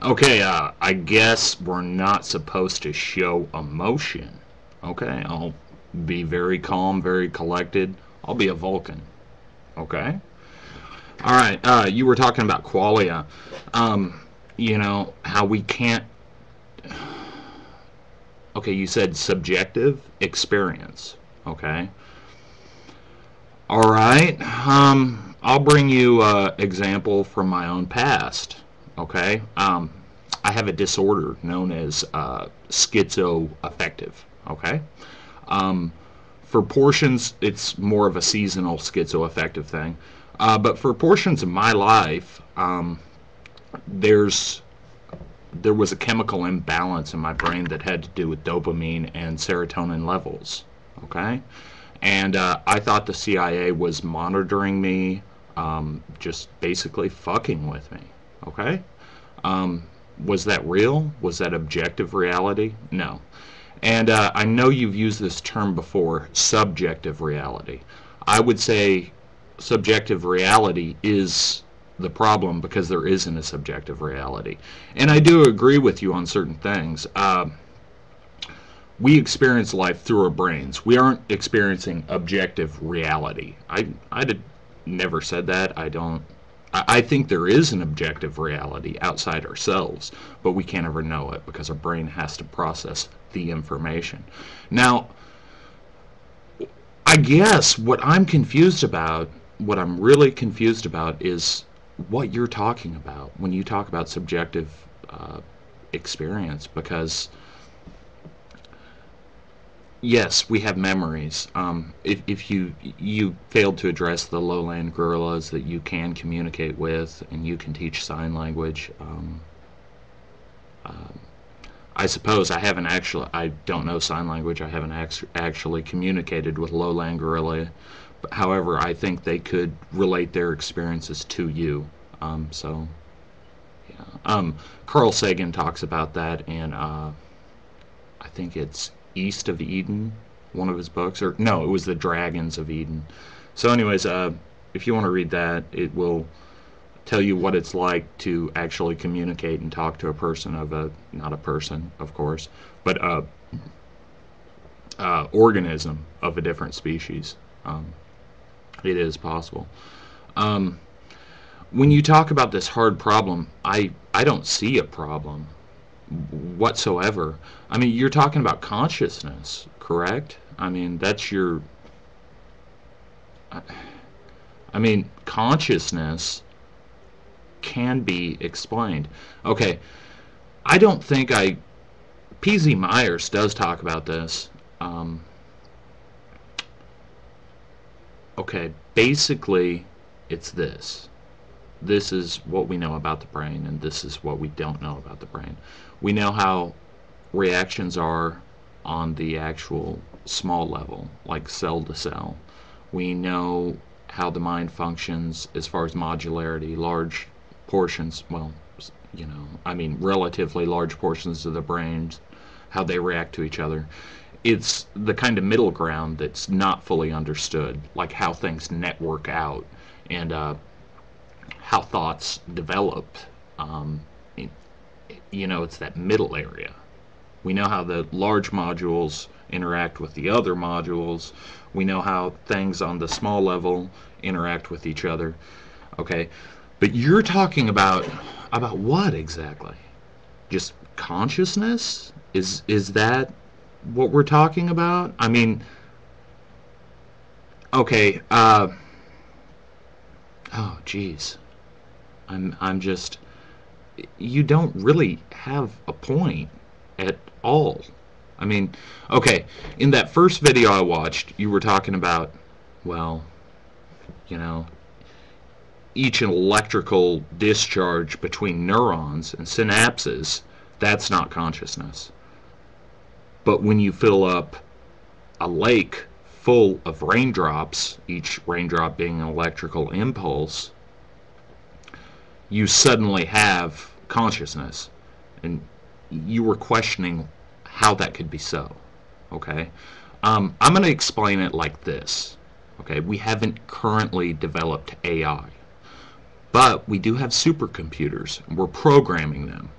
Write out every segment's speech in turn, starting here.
Okay, I guess we're not supposed to show emotion. Okay, I'll be very calm, very collected. I'll be a Vulcan. Okay? Alright, you were talking about qualia. How we can't. Okay, you said subjective experience. Okay? Alright, I'll bring you an example from my own past. Okay? I have a disorder known as schizoaffective. Okay? Um, for portions, it's more of a seasonal schizoaffective thing. But for portions of my life, there's there was a chemical imbalance in my brain that had to do with dopamine and serotonin levels. Okay, and I thought the CIA was monitoring me, just basically fucking with me. Okay, was that real? Was that objective reality? No. And I know you've used this term before, subjective reality. I would say subjective reality is the problem because there isn't a subjective reality. And I do agree with you on certain things. We experience life through our brains. We aren't experiencing objective reality. I did, never said that. I don't. I think there is an objective reality outside ourselves, but we can't ever know it because our brain has to process the information. Now, I guess what I'm really confused about, is what you're talking about when you talk about subjective experience. Because yes, we have memories. If you failed to address the lowland gorillas that you can communicate with, and you can teach sign language. I suppose I don't know sign language. I haven't actually communicated with lowland gorilla. But however, I think they could relate their experiences to you. So yeah. Carl Sagan talks about that in I think it's East of Eden, one of his books, or no, it was The Dragons of Eden. So, anyways, if you want to read that, it will tell you what it's like to actually communicate and talk to a person of a not a person, of course, but organism of a different species. It is possible. Um, when you talk about this hard problem, I don't see a problem whatsoever. I mean, you're talking about consciousness, correct? I mean, that's your. I mean, consciousness can be explained. Okay, I don't think I. P.Z. Myers does talk about this. Okay, basically, it's this. This is what we know about the brain, and this is what we don't know about the brain. We know how reactions are on the actual small level, like cell to cell. We know how the mind functions as far as modularity, large portions, well, I mean, relatively large portions of the brain, how they react to each other. It's the kind of middle ground that's not fully understood, like how things network out, and how thoughts develop. Um, it, it's that middle area. We know how the large modules interact with the other modules. We know how things on the small level interact with each other. Okay, but you're talking about what exactly? Just consciousness? Is that what we're talking about? I mean, okay. Oh, geez. I'm just. You don't really have a point at all. I mean, okay, in that first video I watched, you were talking about, well, you know, each electrical discharge between neurons and synapses, that's not consciousness. But when you fill up a lake full of raindrops, each raindrop being an electrical impulse, you suddenly have consciousness. And you were questioning how that could be so. Okay? I'm going to explain it like this. Okay? We haven't currently developed AI, but we do have supercomputers, and we're programming them.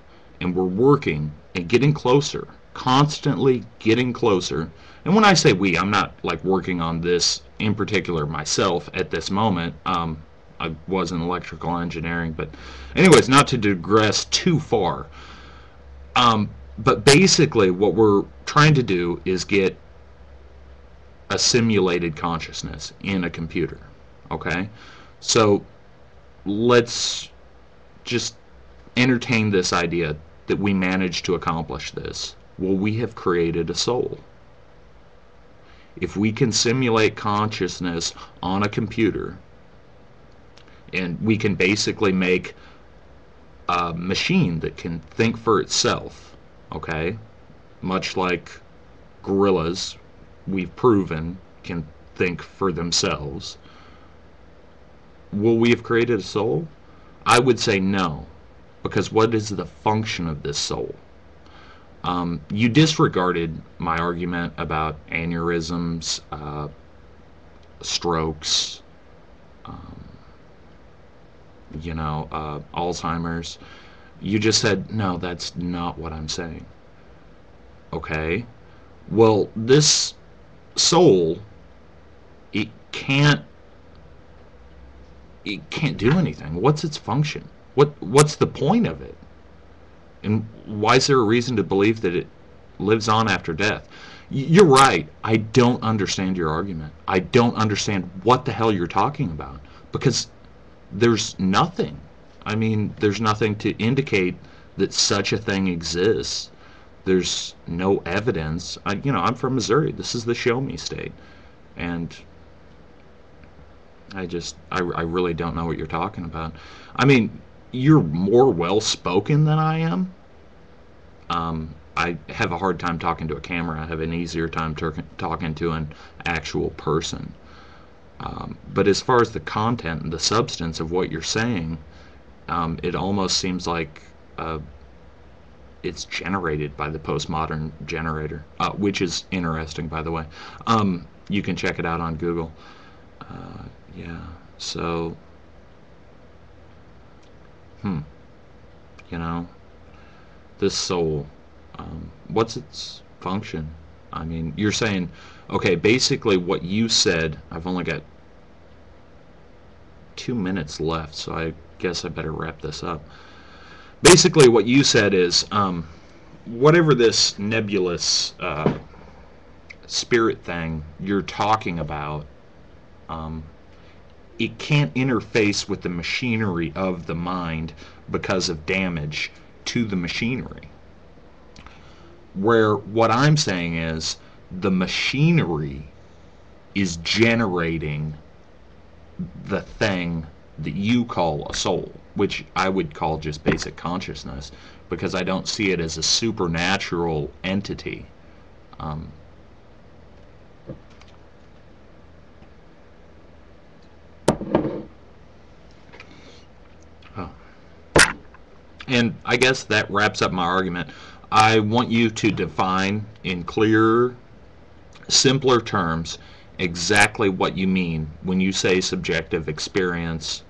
and we're working and getting closer, constantly getting closer. And when I say we, I'm not like working on this in particular myself at this moment. I was in electrical engineering, but anyways, not to digress too far. But basically, what we're trying to do is get a simulated consciousness in a computer. Okay? So let's just entertain this idea that we managed to accomplish this. Well, we have created a soul. If we can simulate consciousness on a computer, and we can basically make a machine that can think for itself, okay? Much like gorillas, we've proven, can think for themselves. Will we have created a soul? I would say no, because what is the function of this soul? You disregarded my argument about aneurysms, strokes, Alzheimer's. You just said, no, that's not what I'm saying. Okay. Well, this soul, it can't do anything. What's its function? What's the point of it? And why is there a reason to believe that it lives on after death? You're right. I don't understand your argument. I don't understand what the hell you're talking about, because there's nothing. I mean, there's nothing to indicate that such a thing exists. There's no evidence. I'm from Missouri. This is the show me state. And I really don't know what you're talking about. I mean, you're more well-spoken than I am. I have a hard time talking to a camera. I have an easier time talking to an actual person. But as far as the content and the substance of what you're saying, it almost seems like it's generated by the postmodern generator, which is interesting, by the way. You can check it out on Google. Yeah, so, this soul, what's its function? I mean, you're saying, okay, basically what you said, I've only got 2 minutes left, so I guess I better wrap this up. Basically what you said is, whatever this nebulous spirit thing you're talking about, it can't interface with the machinery of the mind because of damage to the machinery. Where what I'm saying is the machinery is generating the thing that you call a soul, which I would call just basic consciousness, because I don't see it as a supernatural entity. And I guess that wraps up my argument. I want you to define in clearer, simpler terms exactly what you mean when you say subjective experience,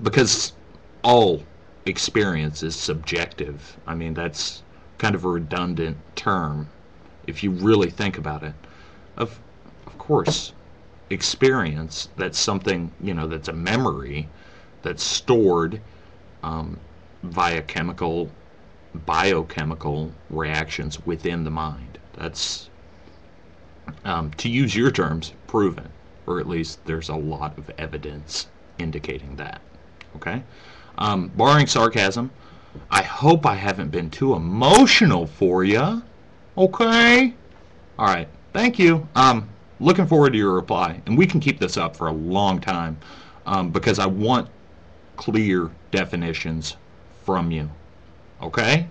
because all experience is subjective. I mean, that's kind of a redundant term if you really think about it. Of course, experience, that's something, that's a memory that's stored via biochemical reactions within the mind. That's, to use your terms, proven, or at least there's a lot of evidence indicating that. Okay? Barring sarcasm, I hope I haven't been too emotional for you. Okay? Alright, thank you. Looking forward to your reply, and we can keep this up for a long time, because I want clear definitions from you. Okay?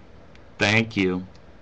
Thank you.